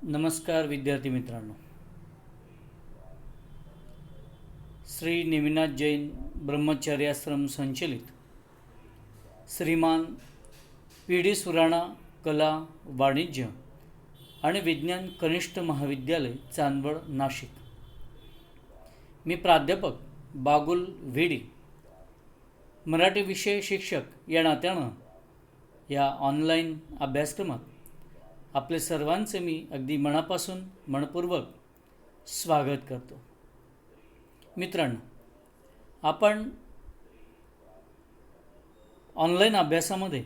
नमस्कार विद्यार्थी मित्रांनो. श्री नेमिनाथ जैन ब्रह्मचर्याश्रम संचलित श्रीमान पी डी सुराणा कला वाणिज्य आणि विज्ञान कनिष्ठ महाविद्यालय चांदवड नाशिक. मी प्राध्यापक बागुल व्हीडी मराठी विषय शिक्षक या नात्यानं या ऑनलाईन अभ्यासक्रमात आपले सर्वांचे मी अगदी मनापासून मनपूर्वक स्वागत करतो. मित्रांनो, आपण ऑनलाईन अभ्यासामध्ये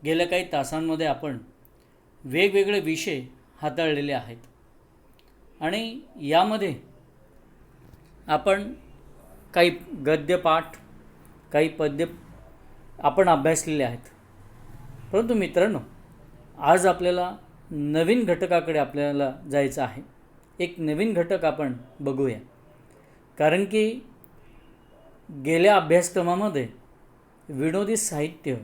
गेल्या काही तासांमध्ये आपण वेगवेगळे विषय हाताळलेले आहेत आणि यामध्ये आपण काही गद्यपाठ, काही पद्य आपण अभ्यासलेले आहेत. परंतु मित्रांनो, आज आपल्याला नवीन घटकाकडे आपल्याला जायचं आहे. एक नवीन घटक आपण बघूया, कारण की गेल्या अभ्यासक्रमामध्ये विनोदी साहित्य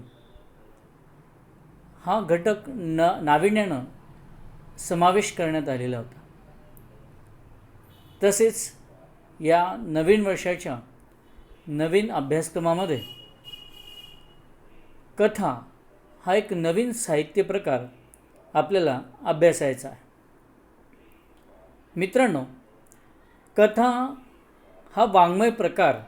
हा घटक नाविन्यानं समावेश करण्यात आलेला होता. तसेच या नवीन वर्षाच्या नवीन अभ्यासक्रमामध्ये कथा हा एक नवीन साहित्य प्रकार आपल्याला अभ्यासायचा आहे. मित्रांनो, कथा हा वाङ्मय प्रकार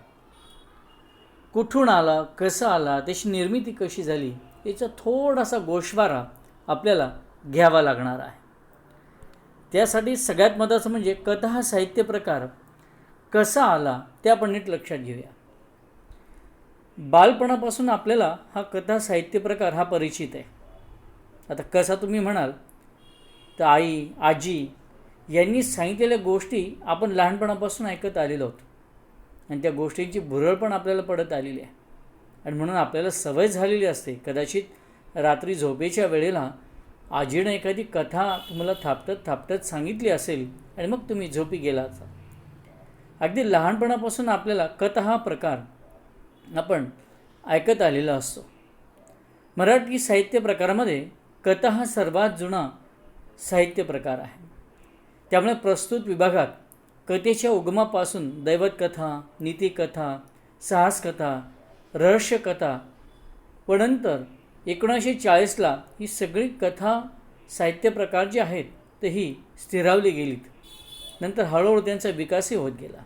कुठून आला, कसा आला, त्याची निर्मिती कशी झाली, याचा थोडासा गोषवारा आपल्याला घ्यावा लागणार आहे. त्यासाठी सगळ्यात महत्त्वाचं म्हणजे कथा हा साहित्य प्रकार कसा आला ते आपण नीट लक्षात घेऊया. बालपणापासून आपल्याला हा कथा साहित्य प्रकार हा परिचित आहे. आता कसा तुम्ही म्हणाल तर आई, आजी यांनी सांगितलेल्या गोष्टी आपण लहानपणापासून ऐकत आलेलो आहोत आणि त्या गोष्टींची भुरळ पण आपल्याला पडत आलेली आहे आणि म्हणून आपल्याला सवय झालेली असते. कदाचित रात्री झोपेच्या वेळेला आजीनं एखादी कथा तुम्हाला थापटत सांगितली असेल आणि मग तुम्ही झोपी गेलात. अगदी लहानपणापासून आपल्याला कथा हा प्रकार आपण ऐकत आलेला असतो. मराठी साहित्य प्रकारामध्ये कथा हा सर्वात जुना साहित्य प्रकार आहे. त्यामुळे प्रस्तुत विभागात कथेच्या उगमापासून दैवतकथा, नीतिकथा, साहसकथा, रहस्यकथा व नंतर 1940ला ही सगळी कथा साहित्य प्रकार जी आहेत तर ही स्थिरावली गेलीत. नंतर हळूहळू त्यांचा विकासही होत गेला.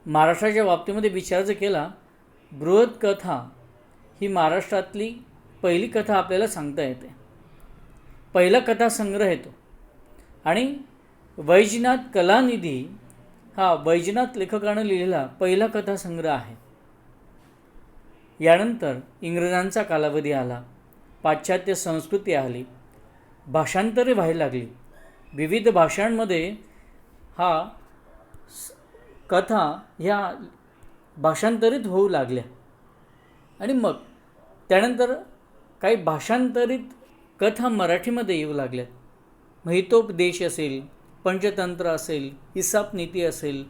महाराष्ट्राच्या बाबतीमध्ये विचार जर केला, बृहत्कथा ही महाराष्ट्रातली पहिली कथा आपल्याला सांगता येते. पहिला कथासंग्रह येतो आणि वैजनाथ कलानिधी हा वैजनाथ लेखकानं लिहिलेला पहिला कथासंग्रह आहे. यानंतर इंग्रजांचा कालावधी आला, पाश्चात्य संस्कृती आली, भाषांतरे व्हायला लागली. विविध भाषांमध्ये हा कथा ह्या भाषांतरित होऊ लागल्या आणि मग त्यानंतर काही भाषांतरित कथा मराठीमध्ये येऊ लागल्यात. महितोपदेश असेल, पंचतंत्र असेल, इसाप नीती असेल,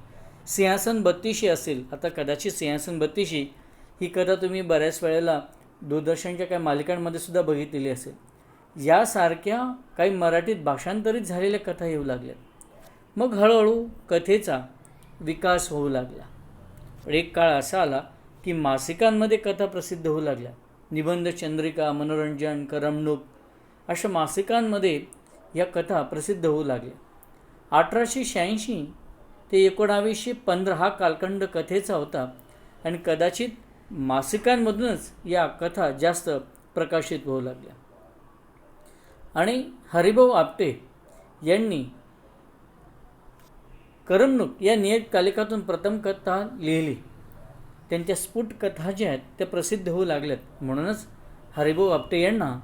सिंहासन बत्तीशी असेल. आता कदाचित सिंहासन बत्तीशी ही कथा तुम्ही बऱ्याच वेळेला दूरदर्शनच्या काही मालिकांमध्ये सुद्धा बघितलेली असेल. यासारख्या काही मराठीत भाषांतरित झालेल्या कथा येऊ लागल्यात. मग हळूहळू कथेचा विकास होऊ लागला. एक काळ असा आला की मासिकांमध्ये कथा प्रसिद्ध होऊ लागल्या. निबंध, चंद्रिका, मनोरंजन, करमणूक अशा मासिकांमध्ये या कथा प्रसिद्ध होऊ लागल्या. 1886 ते 1915 हा कालखंड कथेचा होता आणि कदाचित मासिकांमधूनच या कथा जास्त प्रकाशित होऊ लागल्या. आणि हरिभाऊ आपटे यांनी करमणूक या नियतकालिकातून प्रथम कथा लिहिली. त्यांच्या स्फुट कथा ज्या आहेत त्या प्रसिद्ध होऊ लागल्यात. म्हणूनच हरिभाऊ आपटे यांना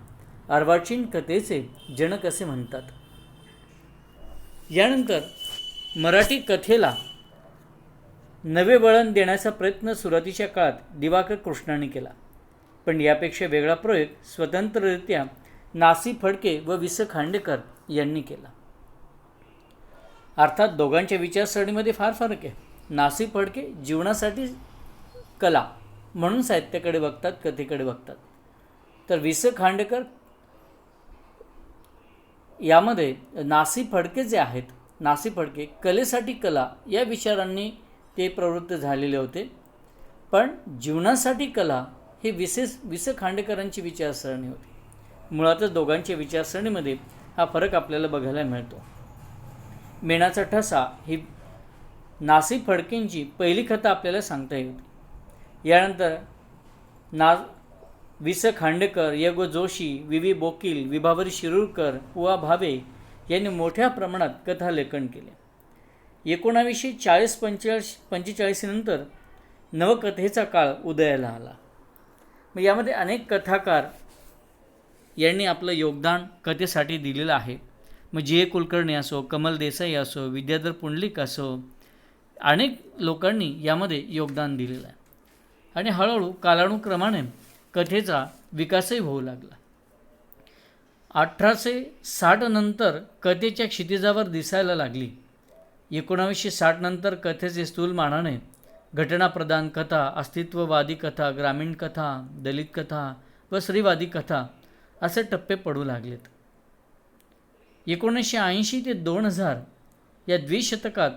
अर्वाचीन कथेचे जनक असे म्हणतात. यानंतर मराठी कथेला नवे वळण देण्याचा प्रयत्न सुरुवातीच्या काळात दिवाकर कृष्णाने केला. पण यापेक्षा वेगळा प्रयोग स्वतंत्ररित्या नासी फडके व वि स खांडेकर यांनी केला. अर्थात दोघांच्या विचारसरणीमध्ये फार फरक आहे. नासी फडके जीवनासाठी कला म्हणून साहित्याकडे बघतात, कथेकडे बघतात. तर वि स खांडेकर यामध्ये नासी फडके जे आहेत, नासी फडके कलेसाठी कला या विचारांनी ते प्रवृत्त झालेले होते. पण जीवनासाठी कला ही विसे खांडेकरांची विचारसरणी होती. मुळातच दोघांच्या विचारसरणीमध्ये हा फरक आपल्याला बघायला मिळतो. मेणाचा ठसा ही नासी फडकेंची पहिली कथा आपल्याला सांगता येते. यानंतर वि स खांडेकर, य गो जोशी, वि वी बोकील, विभावरी शिरूरकर, पुआ भावे यांनी मोठ्या प्रमाणात कथालेखन केले. 1940-45 नंतर नवकथेचा काळ उदयाला आला. मग यामध्ये अनेक कथाकार यांनी आपलं योगदान कथेसाठी दिलेलं आहे. मग जी ए कुलकर्णी असो, कमल देसाई असो, विद्याधर पुंडलिक असो, अनेक लोकांनी यामध्ये योगदान दिलेलं आहे. आणि हळूहळू कालानुक्रमाने कथेचा विकासही होऊ लागला. 1860 नंतर कथेच्या क्षितिजावर दिसायला लागली. 1960 नंतर कथेचे स्थूलमानाने घटनाप्रधान कथा, अस्तित्ववादी कथा, ग्रामीण कथा, दलित कथा व स्त्रीवादी कथा असे टप्पे पडू लागलेत. 1980 ते 2000 या द्विशतकात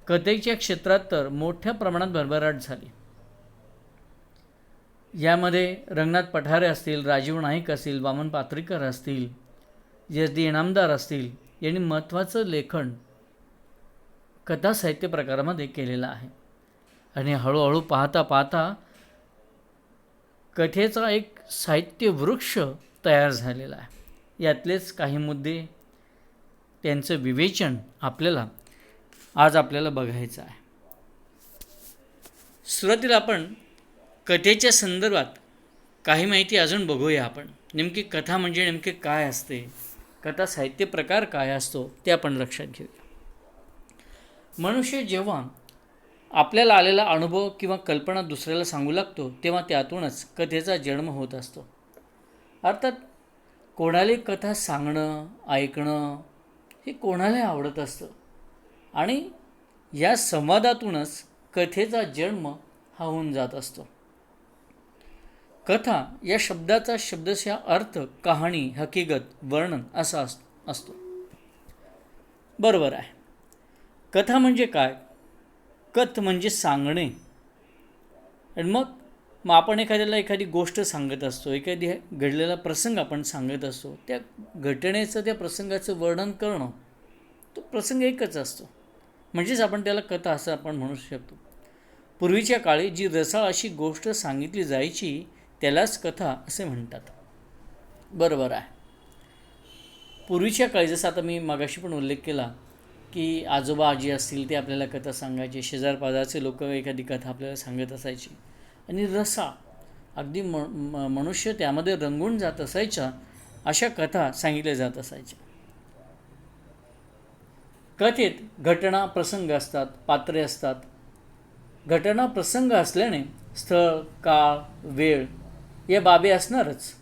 कथेच्या क्षेत्रात तर मोठ्या प्रमाणात भरभराट झाली. यामध्ये रंगनाथ पठारे असतील, राजीव नाईक असतील, वामन पात्रीकर असतील, एस डी इनामदार असतील यांनी महत्त्वाचं लेखन कथा साहित्य प्रकारामध्ये केलेलं आहे. आणि हळूहळू पाहता पाहता कथेचा एक साहित्य वृक्ष तयार झालेला आहे. यातलेच काही मुद्दे, त्यांचं विवेचन आज आपल्याला बघायचं आहे. सुरुवातीला आपण कथेच्या संदर्भात काही माहिती अजून बघूया. आपण नेमकी कथा म्हणजे नेमके काय असते, कथा साहित्य प्रकार काय असतो ते आपण लक्षात घेऊया. मनुष्य जेव्हा आपल्याला आलेला अनुभव किंवा कल्पना दुसऱ्याला सांगू लागतो तेव्हा त्यातूनच कथेचा जन्म होत असतो. अर्थात कोणालाही कथा सांगणं, ऐकणं हे कोणालाही आवडत असतं आणि या संवादातूनच कथेचा जन्म हा होऊन जात असतो. कथा या शब्दाचा शब्दशः अर्थ कहाणी, हकीकत, वर्णन असा असतो. बरोबर आहे. कथा म्हणजे काय? कथ म्हणजे सांगणे. आणि मग आपण एखाद्याला एखादी गोष्ट सांगत असतो, एखादी घडलेला प्रसंग आपण सांगत असतो. त्या घटनेचं, त्या प्रसंगाचं वर्णन करणं, तो प्रसंग एकच असतो. म्हणजेच आपण त्याला कथा असं आपण म्हणू शकतो. पूर्वीच्या काळी जी रसाळ अशी गोष्ट सांगितली जायची त्यालाच कथा असे म्हणतात. बरोबर आहे. पूर्वीच्या काळी जसं आता मी मागाशी पण उल्लेख केला की आजोबा आजी असतील ते आपल्याला कथा सांगायचे, शेजारपाजारचे लोक एखादी कथा आपल्याला सांगत असायची आणि रसाळ अगदी मनुष्य त्यामध्ये रंगून जात असायच्या अशा कथा सांगितल्या जात असायच्या. कथेत घटना प्रसंग असतात, पात्रे असतात. घटना प्रसंग असल्याने स्थळ, काळ, वेळ या बाबी असणारच.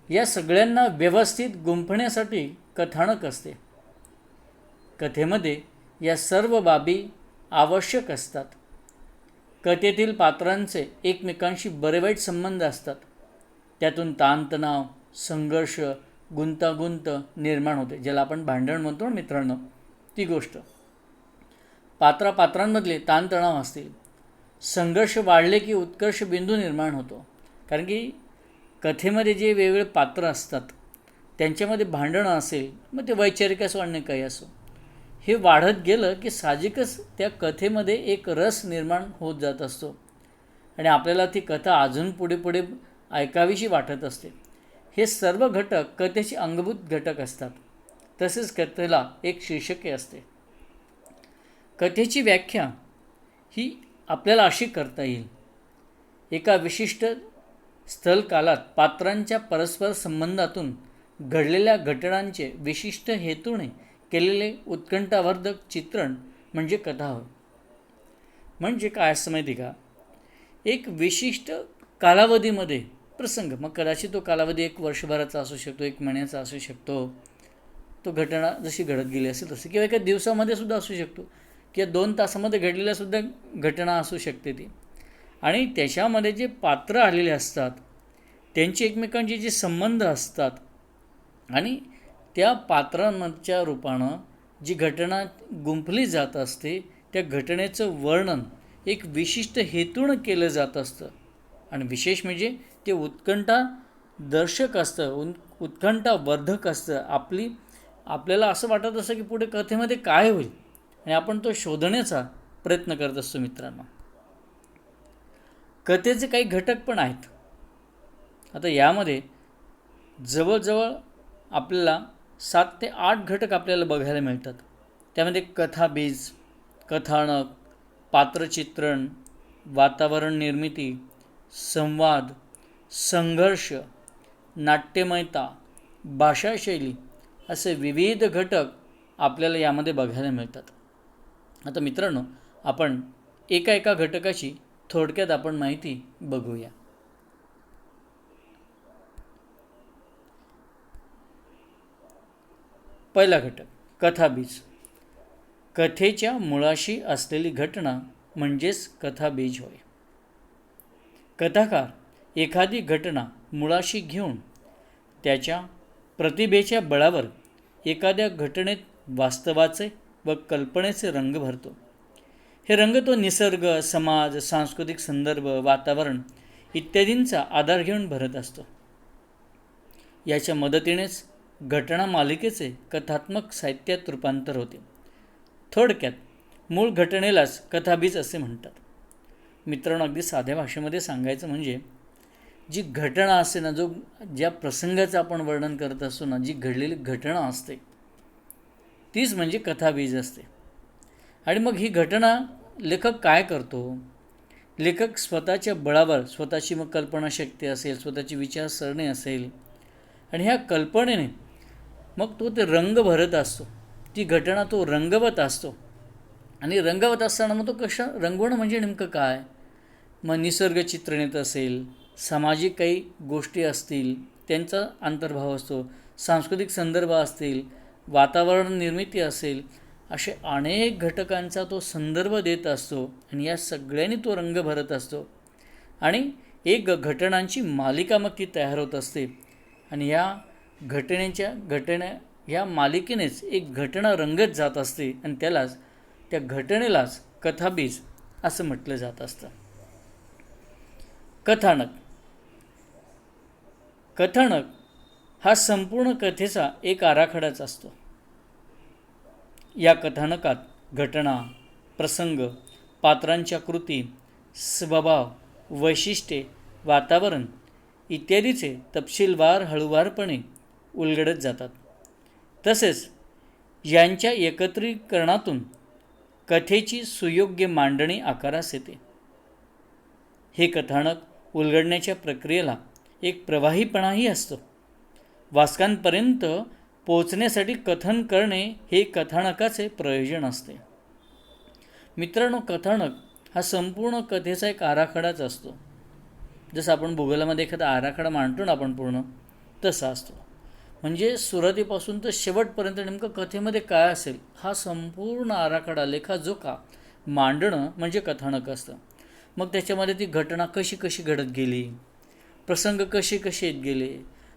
या सगळ्यांना व्यवस्थित गुंफण्यासाठी कथानक असते. कथेमध्ये या सर्व बाबी आवश्यक असतात. कथेतील पात्रांचे एकमेकांशी बरे वाईट संबंध असतात. त्यातून ताणतणाव, संघर्ष, गुंतागुंत निर्माण होते, ज्याला आपण भांडण म्हणतो मित्रांनो, ती गोष्ट. पात्रांमधले ताणतणाव असतील, संघर्ष वाढले की उत्कर्ष बिंदू निर्माण होतो. कारण की कथेमध्ये जे वेगवेगळे पात्र असतात त्यांच्यामध्ये भांडणं असेल, मग ते वैचारिक असो अन्य काही असो, हे वाढत गेलं की साहजिकच त्या कथेमध्ये एक रस निर्माण होत जात असतो आणि आपल्याला ती कथा अजून पुढे पुढे ऐकावीशी वाटत असते. हे सर्व घटक कथेचे अंगभूत घटक असतात. तसेच कथेला एक शीर्षके असते. कथेची व्याख्या ही आपल्याला अशी करता येईल: एका विशिष्ट स्थलकालात पात्रांच्या परस्पर संबंधातून घडलेल्या घटनांचे विशिष्ट हेतूने केलेले उत्कंठावर्धक चित्रण म्हणजे कथा होय. म्हणजे काय असं माहिती का, एक विशिष्ट कालावधीमध्ये प्रसंग, मग कदाचित तो कालावधी 1 वर्षभराचा असू शकतो, 1 महिन्याचा असू शकतो, तो घटना जशी घडत गेली असेल तशी, किंवा एका दिवसामध्ये सुद्धा असू शकतो, किंवा 2 तासामध्ये घडलेल्या सुद्धा घटना असू शकते ती. आणि त्याच्यामध्ये जे पात्र आलेले असतात त्यांचे एकमेकांचे जे संबंध असतात आणि त्या पात्रांच्या रूपानं जी घटना गुंफली जात असते त्या घटनेचं वर्णन एक विशिष्ट हेतून केलं जात असतं. आणि विशेष म्हणजे ते उत्कंठा दर्शक असतं, उत्कंठावर्धक असतं. आपल्याला असं वाटत असतं की पुढे कथेमध्ये काय होईल आणि आपण तो शोधण्याचा प्रयत्न करत असतो. मित्रांनो, कथेचे काही घटक पण आहेत. आता यामध्ये जवळजवळ आपल्याला 7 ते 8 घटक आपल्याला बघायला मिळतात. त्यामध्ये कथाबीज, कथानक, पात्रचित्रण, वातावरण निर्मिती, संवाद, संघर्ष, नाट्यमयता, भाषाशैली असे विविध घटक आपल्याला यामध्ये बघायला मिळतात. आता मित्रांनो, आपण एका घटकाची थोडक्यात आपण माहिती बघूया. पहिला घटक कथाबीज. कथेच्या मुळाशी असलेली घटना म्हणजेच कथाबीज होय. कथाकार एखादी घटना मुळाशी घेऊन त्याच्या प्रतिभेच्या बळावर एखाद्या घटनेत वास्तवाचे व कल्पनेचे रंग भरतो. हे रंग तो निसर्ग, समाज, सांस्कृतिक संदर्भ, वातावरण इत्यादींचा आधार घेऊन भरत असतो. याच्या मदतीनेच घटना मालिकेचे कथात्मक साहित्यात रूपांतर होते. थोडक्यात मूळ घटनेलाच कथाबीज असे म्हणतात. मित्रांनो, अगदी साध्या भाषेमध्ये सांगायचं म्हणजे जी घटना असते ना, ज्या प्रसंगाचं आपण वर्णन करत असतो ना, जी घडलेली घटना असते तीच म्हणजे कथाबीज असते. आणि मग ही घटना लेखक काय करतो? लेखक स्वतःच्या बळावर, स्वतःची मग कल्पनाशक्ती असेल, स्वतःची विचारसरणी असेल आणि ह्या कल्पनेने मग तो ते रंग भरत असतो. ती घटना तो रंगवत असतो. आणि रंगवत असताना मग तो रंगवणं म्हणजे नेमकं काय? मग निसर्ग चित्रण येत असेल, सामाजिक काही गोष्टी असतील त्यांचा अंतर्भाव असतो, सांस्कृतिक संदर्भ असतील, वातावरण निर्मिती असेल, असे अनेक घटकांचा तो संदर्भ देत असतो आणि या सगळ्यांनी तो रंग भरत असतो. आणि एक घटनांची मालिका मग ती तयार होत असते. आणि या मालिकेनेच एक घटना रंगत जात असते आणि त्या घटनेलाच कथाबीज असं म्हटलं जात असतं. कथानक हा संपूर्ण कथेचा एक आराखडाच असतो. या कथानकात घटना, प्रसंग, पात्रांच्या कृती, स्वभाव, वैशिष्ट्ये, वातावरण इत्यादीचे तपशीलवार हळूवारपणे उलगडत जातात. तसेच यांच्या एकत्रीकरणातून कथेची सुयोग्य मांडणी आकारास येते. हे कथानक उलगडण्याच्या प्रक्रियेला एक प्रवाहीपणाही असतो. वाचकांपर्यंत पोचण्यासाठी कथन करणे हे कथानकाचे प्रयोजन असते. मित्रांनो, कथानक हा संपूर्ण कथेचा एक आराखडाच असतो. जसं आपण भूगोलामध्ये एखादा आराखडा मांडतो ना आपण पूर्ण, तसा असतो. म्हणजे सुरुवातीपासून तर शेवटपर्यंत नेमकं कथेमध्ये काय असेल हा संपूर्ण आराखडा लेखाजोखा मांडणं म्हणजे कथानक असतं. मग त्याच्यामध्ये ती घटना कशी कशी घडत गेली, प्रसंग कसे कसे येत गेले,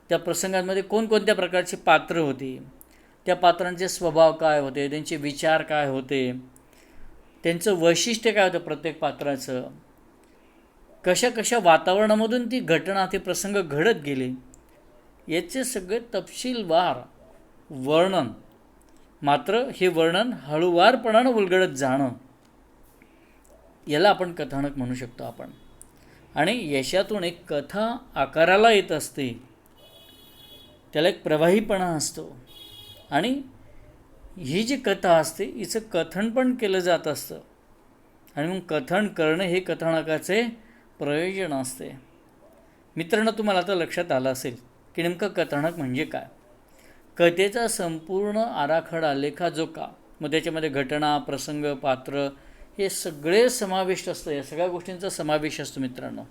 त्या प्रसंगांमध्ये कोणकोणत्या प्रकारची पात्र होती, त्या पात्रांचे स्वभाव काय होते, त्यांचे विचार काय होते, त्यांचं वैशिष्ट्य काय होतं प्रत्येक पात्राचं, कशा कशा वातावरणामधून ती घटना, ते प्रसंग घडत गेले, याचे सगळे तपशीलवार वर्णन. मात्र हे वर्णन हळूवारपणानं उलगडत जाणं, याला आपण कथानक म्हणू शकतो आपण. आणि यशातून एक कथा आकाराला येत असते, त्याला एक प्रवाहीपणा असतो. आणि ही जी कथा असते हिचं कथन पण केलं जात असतं. आणि मग कथन करणं हे कथानकाचे प्रयोजन असते. मित्रांनो, तुम्हाला आता लक्षात आलं असेल की नेमकं कथानक म्हणजे काय. कथेचा संपूर्ण आराखडा, लेखाजोखा, मग त्याच्यामध्ये घटना, प्रसंग, पात्र हे सगळे समाविष्ट असतं. या सगळ्या गोष्टींचा समावेश असतो मित्रांनो.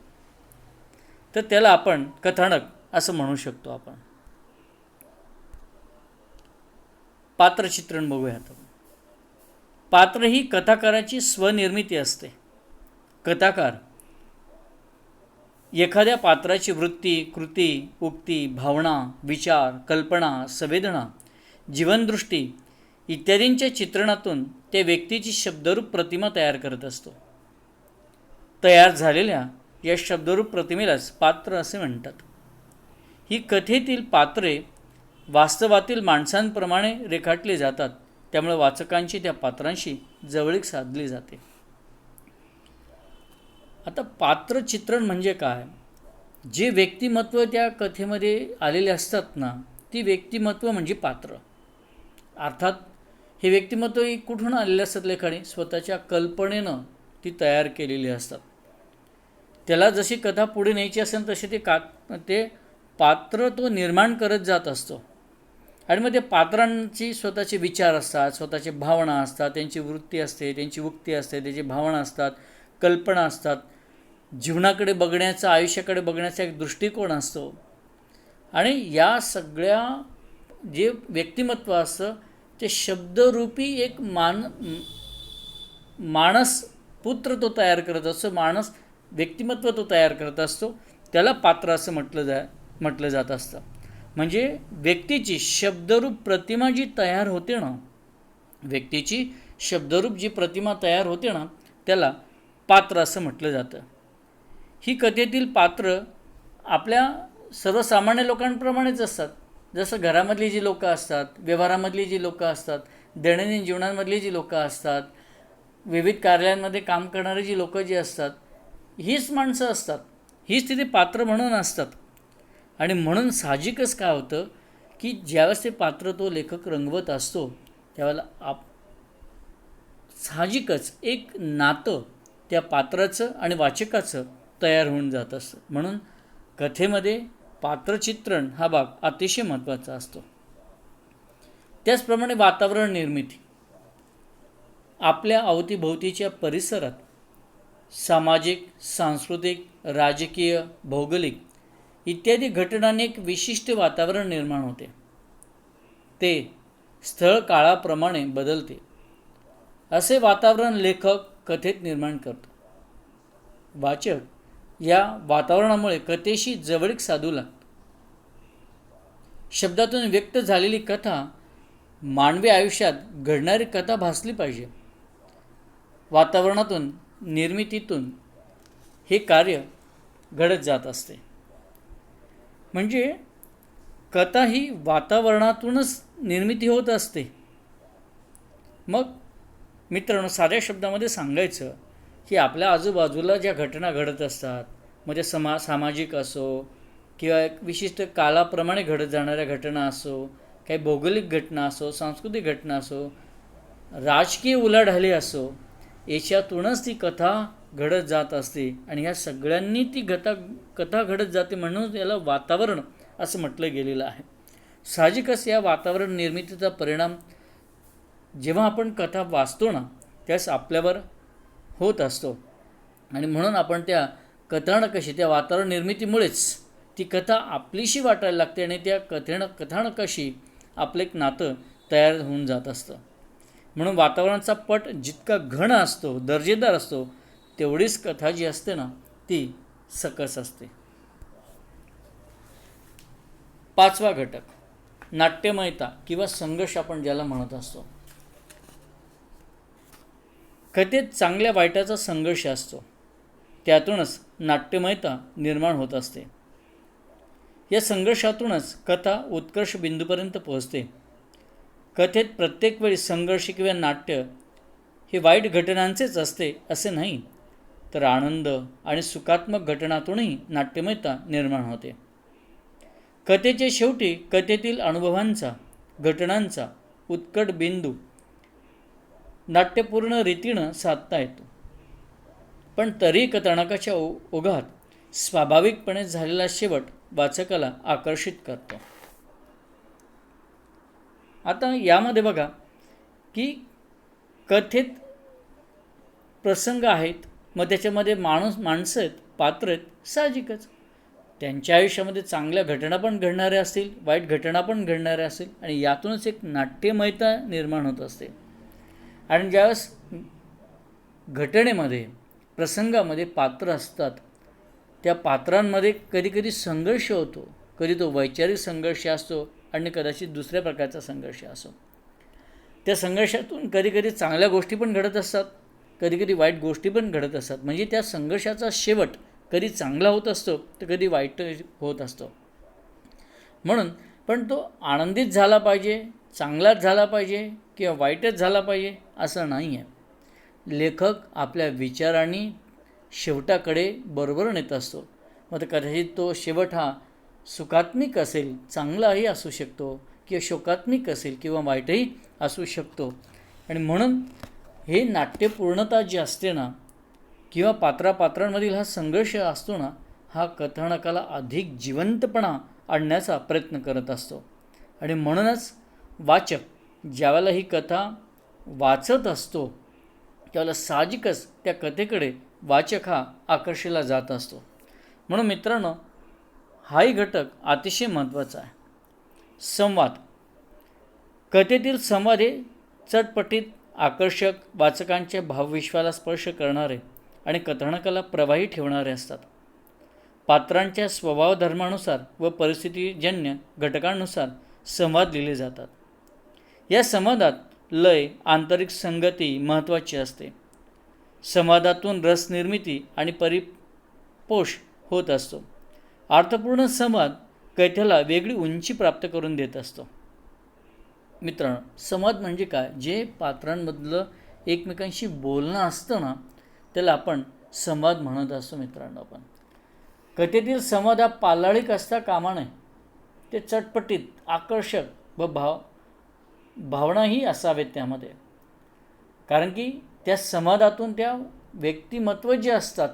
तर त्याला आपण कथानक असं म्हणू शकतो आपण. पात्रचित्रण बघूयात. पात्र ही कथाकाराची स्वनिर्मिती असते. कथाकार एखाद्या पात्राची वृत्ती, कृती, उक्ती, भावना, विचार, कल्पना, संवेदना जीवनदृष्टी इत्यादींच्या चित्रणातून त्या व्यक्तीची शब्दरूप प्रतिमा तयार करत असतो. तयार झालेल्या या शब्दरूप प्रतिमेलाच पात्र असे म्हणतात. ही कथेतील पात्रे वास्तवातील माणसांप्रमाणे रेखाटली जातात, त्यामुळे वाचकांची त्या पात्रांशी जवळीक साधली जाते. आता पात्रचित्रण म्हणजे काय? जे व्यक्तिमत्व त्या कथेमध्ये आलेले असतात ना, ती व्यक्तिमत्व म्हणजे पात्र. अर्थात हे व्यक्तिमत्व कुठून आलेले असतात? लेखणी स्वतःच्या कल्पनेनं ती तयार केलेली असतात. त्याला जशी कथा पुढे न्यायची असेल तसे ते पात्र तो निर्माण करत जात असतो. आणि मग ते पात्रांची स्वतःचे विचार असतात, स्वतःचे भावना असतात, त्यांची वृत्ती असते, त्यांची उक्ती असते, त्याची भावना असतात, कल्पना असतात, जीवनाकडे बघण्याचा, आयुष्याकडे बघण्याचा एक दृष्टिकोन असतो. आणि या सगळ्या जे व्यक्तिमत्व असतं ते शब्दरूपी एक माणस पुत्र तो तयार करत असतो, माणस व्यक्तिमत्व तो तयार करत असतो. त्याला पात्र असं म्हटलं जात असतं. म्हणजे व्यक्तीची शब्दरूप प्रतिमा जी तयार होते ना, व्यक्तीची शब्दरूप जी प्रतिमा तयार होते ना, त्याला पात्र असं म्हटलं जातं. ही कथेतील पात्र आपल्या सर्वसामान्य लोकांप्रमाणेच असतात. जसं घरामधली जी लोकं असतात, व्यवहारामधली जी लोकं असतात, दैनंदिन जीवनामधली जी लोकं असतात, विविध कार्यालयांमध्ये काम करणारी जी लोकं जी असतात, हीच माणसं असतात. हीच तिथे पात्र म्हणून असतात. आणि म्हणून साहजिकच काय होतं की ज्यावेळेस ते पात्र तो लेखक रंगवत असतो त्यावेळेला साहजिकच एक नातं त्या पात्राचं आणि वाचकाचं तयार होऊन जात असतं. म्हणून कथेमध्ये पात्रचित्रण हा भाग अतिशय महत्त्वाचा असतो. त्याचप्रमाणे वातावरण निर्मिती. आपल्या अवतीभोवतीच्या परिसरात सामाजिक, सांस्कृतिक, राजकीय, भौगोलिक इत्यादी घटनांनी एक विशिष्ट वातावरण निर्माण होते. ते स्थळ काळाप्रमाणे बदलते. असे वातावरण लेखक कथेत निर्माण करतो. वाचक या वातावरणामुळे कथेशी जवळीक साधू लागतो. शब्दातून व्यक्त झालेली कथा मानवी आयुष्यात घडणारी कथा भासली पाहिजे. वातावरणातून, निर्मितीतून हे कार्य घडत जात असते. म्हणजे कथा ही वातावरणातूनच निर्मिती होत असते. मग मित्रांनो, साध्या शब्दामध्ये सांगायचं की आपल्या आजूबाजूला ज्या घटना घडत असतात, मग ते सामाजिक असो किंवा एक विशिष्ट कालाप्रमाणे घडत जाणाऱ्या घटना असो, काही भौगोलिक घटना असो, सांस्कृतिक घटना असो, राजकीय उलाढाली असो, याच्यातूनच ती कथा घडत जात असते. आणि ह्या सगळ्यांनी ती कथा घडत जाते, म्हणून याला वातावरण असं म्हटलं गेलेलं आहे. साहजिकच या वातावरण निर्मितीचा परिणाम जेव्हा आपण कथा वाचतो ना, त्यास आपल्यावर होत असतो. आणि म्हणून आपण त्या कथानकाशी, त्या वातावरण निर्मितीमुळेच ती कथा आपलीशी वाटायला लागते आणि त्या कथानकाशी आपलं एक नातं तयार होऊन जात असतं. म्हणून वातावरणाचा पट जितका घन असतो, दर्जेदार असतो, तेवढीच कथा जी असते ना ती सकस असते. 5वा घटक नाट्यमयता किंवा संघर्ष आपण ज्याला म्हणत असतो. कथेत चांगल्या वाईटाचा संघर्ष असतो. त्यातूनच नाट्यमयता निर्माण होत असते. या संघर्षातूनच कथा उत्कर्ष बिंदूपर्यंत पोहोचते. कथेत प्रत्येक वेळी संघर्ष किंवा नाट्य हे वाईट घटनांचेच असते असे नाही, तर आनंद आणि सुखात्मक घटनातूनही नाट्यमयता निर्माण होते. कथेच्या शेवटी कथेतील अनुभवांचा, घटनांचा उत्कट बिंदू नाट्यपूर्ण रीतीनं साधता येतो. पण तरी कथानकाच्या ओघात स्वाभाविकपणे झालेला शेवट वाचकाला आकर्षित करतो. आता यामध्ये बघा की कथेत प्रसंग आहेत, मग त्याच्यामध्ये माणसं आहेत, पात्र आहेत. साहजिकच त्यांच्या आयुष्यामध्ये चांगल्या घटना पण घडणाऱ्या असतील, वाईट घटना पण घडणाऱ्या असतील, आणि यातूनच एक नाट्यमयता निर्माण होत असते. आणि ज्यावेळेस घटनेमध्ये, प्रसंगामध्ये पात्र असतात, त्या पात्रांमध्ये कधी कधी संघर्ष होतो. कधी तो वैचारिक संघर्ष असतो, आणि कदाचित दुसऱ्या प्रकारचा संघर्ष असो. त्या संघर्षातून कधीकधी चांगल्या गोष्टी पण घडत असतात, कधीकधी वाईट गोष्टी पण घडत असतात. म्हणजे त्या संघर्षाचा शेवट कधी चांगला होत असतो तर कधी वाईट होत असतो. म्हणून पण तो आनंदित झाला पाहिजे, चांगलाच झाला पाहिजे किंवा वाईटच झाला पाहिजे असं नाही आहे. लेखक आपल्या विचारांनी शेवटाकडे बरोबर नेत असतो. मग कदाचित तो शेवट हा सुखात्मिक असेल, चांगलाही असू शकतो, किंवा शोकात्मिक असेल किंवा वाईटही असू शकतो. आणि म्हणून हे नाट्यपूर्णता जी असते ना, किंवा पात्रांमधील हा संघर्ष असतो ना, हा कथानकाला अधिक जिवंतपणा आणण्याचा प्रयत्न करत असतो. आणि म्हणूनच वाचक ज्यावेळेला ही कथा वाचत असतो त्यावेळेला साहजिकच त्या कथेकडे वाचक हा आकर्षिला जात असतो. म्हणून मित्रांनो, हाही घटक अतिशय महत्त्वाचा आहे. संवाद. कथेतील संवाद हे चटपटीत, आकर्षक, वाचकांच्या भावविश्वाला स्पर्श करणारे आणि कथानकाला प्रवाही ठेवणारे असतात. पात्रांच्या स्वभाव धर्मानुसार व परिस्थितीजन्य घटकांनुसार संवाद लिहिले जातात. या संवादात लय, आंतरिक संगती महत्त्वाची असते. संवादातून रसनिर्मिती आणि परिपोष होत असतो. अर्थपूर्ण संवाद कथेला वेगळी उंची प्राप्त करून देत असतो. मित्रांनो, संवाद म्हणजे काय? जे पात्रांमधलं एकमेकांशी बोलणं असतं ना, त्याला आपण संवाद म्हणत असतो. मित्रांनो, आपण कथेतील संवाद हा पालाळिक असता कामा नये. ते चटपटीत, आकर्षक व भावनाही असावेत त्यामध्ये. कारण की त्या संवादातून त्या व्यक्तिमत्व जे असतात,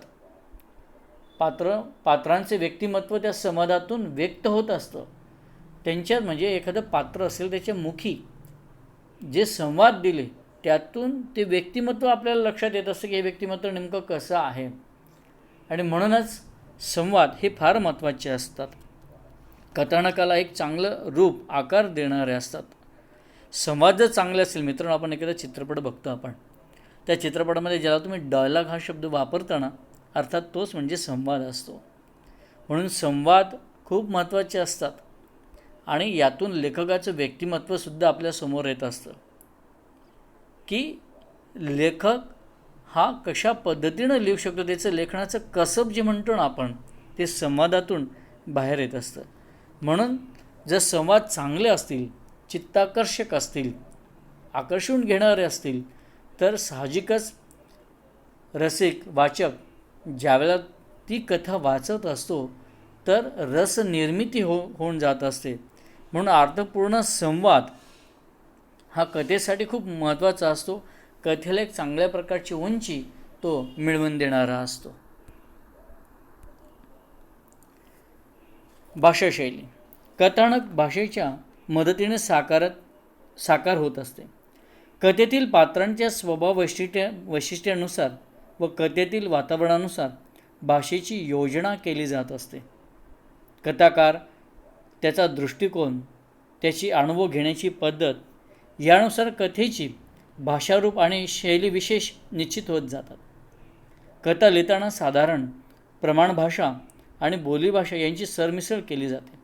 पात्रांचे व्यक्तिमत्व त्या संवादातून व्यक्त होत असतं. त्यांच्यात म्हणजे एखादं पात्र असेल त्याच्या मुखी जे संवाद दिले त्यातून ते व्यक्तिमत्व आपल्याला लक्षात येत असतं की हे व्यक्तिमत्व नेमकं कसं आहे. आणि म्हणूनच संवाद हे फार महत्त्वाचे असतात. कथानकाला एक चांगलं रूप, आकार देणारे असतात. संवाद जर चांगले असेल, मित्रांनो, आपण एखादा चित्रपट बघतो, आपण त्या चित्रपटामध्ये ज्याला तुम्ही डायलॉग हा शब्द वापरताना अर्थात तोच म्हणजे संवाद असतो. म्हणून संवाद खूप महत्त्वाचे असतात आणि यातून लेखकाचं व्यक्तिमत्वसुद्धा आपल्यासमोर येत असतं की लेखक हा कशा पद्धतीनं लिहू शकतो. त्याचं लेखनाचं कसब जे म्हणतो ना आपण, ते संवादातून बाहेर येत असतं. म्हणून जर संवाद चांगले असतील, चित्ताकर्षक असतील, आकर्षून घेणारे असतील, तर साहजिकच रसिक, वाचक ज्यावेळेला ती कथा वाचत असतो तर रसनिर्मिती होऊन जात असते. म्हणून अर्थपूर्ण संवाद हा कथेसाठी खूप महत्त्वाचा असतो. कथेला एक चांगल्या प्रकारची उंची तो मिळवून देणारा असतो. भाषाशैली. कथानक भाषेच्या मदतीने साकार होत असते. कथेतील पात्रांच्या स्वभाव वैशिष्ट्यानुसार व कथेतील वातावरणानुसार भाषेची योजना केली जात असते. कथाकार, त्याचा दृष्टिकोन, त्याची अनुभव घेण्याची पद्धत यानुसार कथेची भाषारूप आणि शैली विशेष निश्चित होत जातात. कथा लिहिताना साधारण प्रमाणभाषा आणि बोलीभाषा यांची सरमिसळ केली जाते.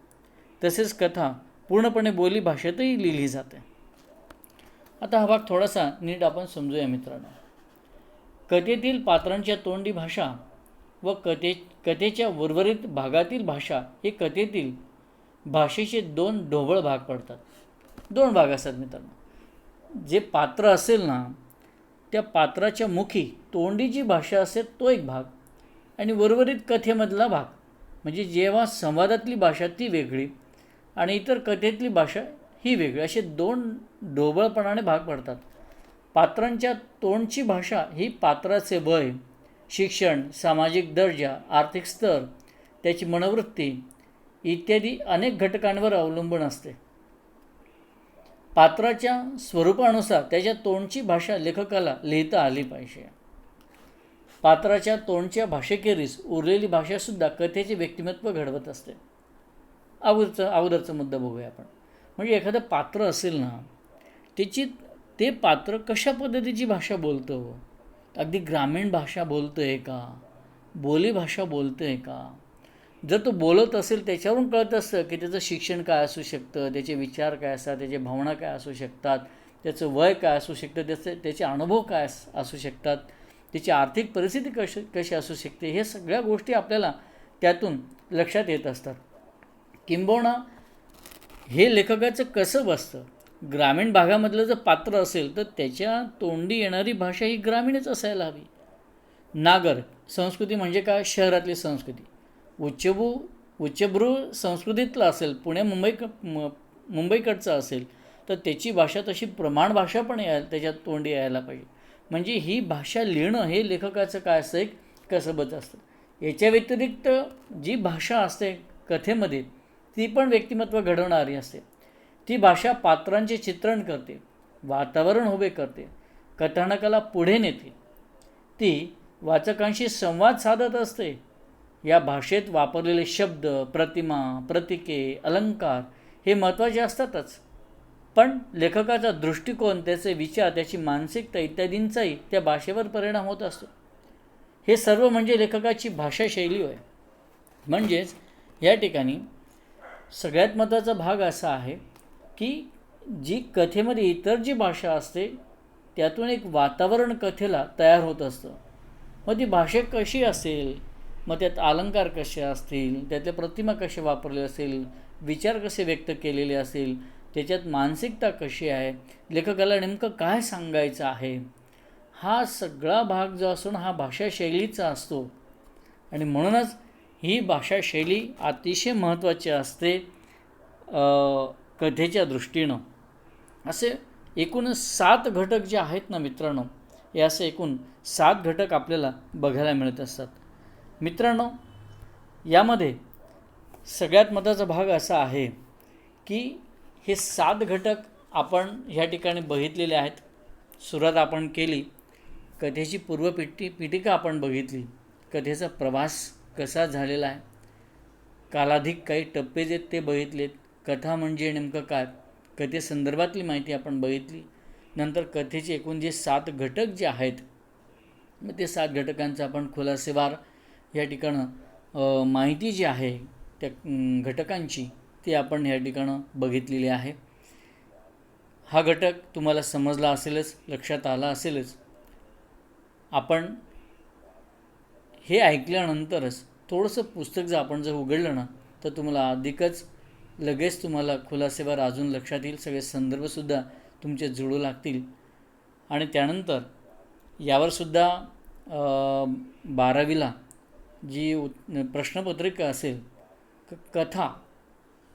तसेच कथा पूर्णपणे बोलीभाषेतही लिहिली जाते. आता हा भाग थोडासा नीट आपण समजूया मित्रांनो. कथेतील पात्रांच्या तोंडी भाषा व कथेच्या उर्वरित भागातील भाषा हे कथेतील भाषेचे दोन ढोबळ भाग पडतात. दोन भाग असतात मित्रांनो. जे पात्र असेल ना, त्या पात्राच्या मुखी तोंडी जी भाषा असेल तो एक भाग, आणि उर्वरित कथेमधला भाग म्हणजे जेव्हा संवादातली भाषा ती वेगळी आणि इतर कथेतली भाषा ही वेगळी, असे दोन ढोबळपणाने भाग पडतात. पात्रांच्या तोंडची भाषा ही पात्राचे वय, शिक्षण, सामाजिक दर्जा, आर्थिक स्तर, त्याची मनोवृत्ती इत्यादी अनेक घटकांवर अवलंबून असते. पात्राच्या स्वरूपानुसार त्याच्या तोंडची भाषा लेखकाला लिहिता आली पाहिजे. पात्राच्या तोंडच्या भाषेखेरीज उरलेली भाषासुद्धा कथेचे व्यक्तिमत्व घडवत असते. अगोदरचा मुद्दा बघूया आपण. म्हणजे एखादं पात्र असेल ना, ते पात्र कशा पद्धतीची भाषा बोलतं, अगदी ग्रामीण भाषा बोलतं आहे का, बोलीभाषा बोलतं आहे का, जर तो बोलत असेल त्याच्यावरून कळत असतं की त्याचं शिक्षण काय असू शकतं, त्याचे विचार काय असतात, त्याचे भावना काय असू शकतात, त्याचं वय काय असू शकतं, त्याचे अनुभव काय असू शकतात, त्याची आर्थिक परिस्थिती कशी असू शकते, हे सगळ्या गोष्टी आपल्याला त्यातून लक्षात येत असतात. किंबहुना हे लेखकाचं कसं बसतं, ग्रामीण भागामधलं जर पात्र असेल तर त्याच्या तोंडी येणारी भाषा ही ग्रामीणच असायला हवी. नागर संस्कृती म्हणजे काय, शहरातली संस्कृती. उच्चभ्रू संस्कृतीतलं असेल, मुंबईकडचं असेल तर त्याची भाषा तशी प्रमाण भाषा पण त्याच्यात तोंडी यायला पाहिजे. म्हणजे ही भाषा लिहिणं हे लेखकाचं काय असतं, एक कसबच असतं. याच्या व्यतिरिक्त जी भाषा असते कथेमध्ये ती पण व्यक्तिमत्व घडवणारी असते. ती भाषा पात्रांचे चित्रण करते, वातावरण उभे करते, कथानकाला पुढे नेते, ती वाचकांशी संवाद साधत असते. या भाषेत वापरलेले शब्द, प्रतिमा, प्रतीके, अलंकार हे महत्त्वाचे असतातच, पण लेखकाचा दृष्टिकोन, त्याचे विचार, त्याची मानसिकता इत्यादींचाही त्या भाषेवर परिणाम होत असतो. हे सर्व म्हणजे लेखकाची भाषाशैली होय. म्हणजेच या ठिकाणी सगळ्यात महत्त्वाचा भाग असा आहे की जी कथेमध्ये इतर जी भाषा असते त्यातून एक वातावरण कथेला तयार होत असतं. मग ती भाषा कशी असेल, मग त्यात अलंकार कसे असतील, त्यातल्या प्रतिमा कसे वापरले असेल, विचार कसे व्यक्त केलेले असेल, त्याच्यात मानसिकता कशी आहे, लेखकाला नेमकं काय सांगायचं आहे, हा सगळा भाग जो असतो ना हा भाषाशैलीचा असतो. आणि म्हणूनच ही भाषाशैली अतिशय महत्त्वाची असते कथेच्या दृष्टीनं. असे एकूण 7 घटक जे आहेत ना मित्रांनो, हे असे एकूण 7 घटक आपल्याला बघायला मिळत असतात. मित्रांनो, यामध्ये सगळ्यात महत्त्वाचा भाग असा आहे की हे 7 घटक आपण ह्या ठिकाणी बघितलेले आहेत. सुरुवात आपण केली, कथेची पीठिका आपण बघितली, कथेचा प्रवास कसा झालेला आहे, कालाधिक काही टप्पे जे ते बघितलेत, कथा म्हणजे नेमकं काय, कथेसंदर्भातली माहिती आपण बघितली. नंतर कथेचे एकूण जे 7 घटक जे आहेत मग ते 7 घटकांचा आपण खुलासेवार या ठिकाणं माहिती जी आहे त्या घटकांची ती आपण या ठिकाणं बघितलेली आहे. हा घटक तुम्हाला समजला असेलच, लक्षात आला असेलच. आपण हे ऐकल्यानंतरच थोडंसं पुस्तक जर उघडलं ना तर तुम्हाला अधिकच लगेच तुम्हाला खुलासेवार अजून लक्षात येईल, सगळे संदर्भसुद्धा तुमचे जुळू लागतील. आणि त्यानंतर यावरसुद्धा 12वीला जी प्रश्नपत्रिका असेल, कथा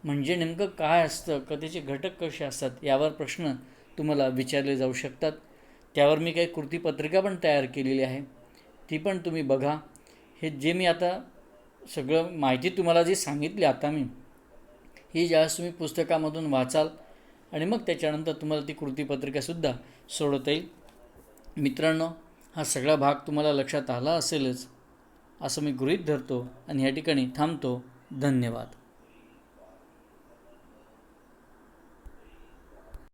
म्हणजे नेमकं काय असतं, कथेचे घटक कसे असतात यावर प्रश्न तुम्हाला विचारले जाऊ शकतात. त्यावर मी काही कृतीपत्रिका पण तयार केलेली आहे, ती पण तुम्ही बघा. हे जे मी आता सगळं माहिती तुम्हाला जी सांगितली आता मी, ही ज्यावेळेस तुम्ही पुस्तकामधून वाचाल आणि मग त्याच्यानंतर तुम्हाला ती कृतीपत्रिकासुद्धा सोडवता येईल. मित्रांनो, हा सगळा भाग तुम्हाला लक्षात आला असेलच असं मी गृहीत धरतो आणि या ठिकाणी थांबतो. धन्यवाद.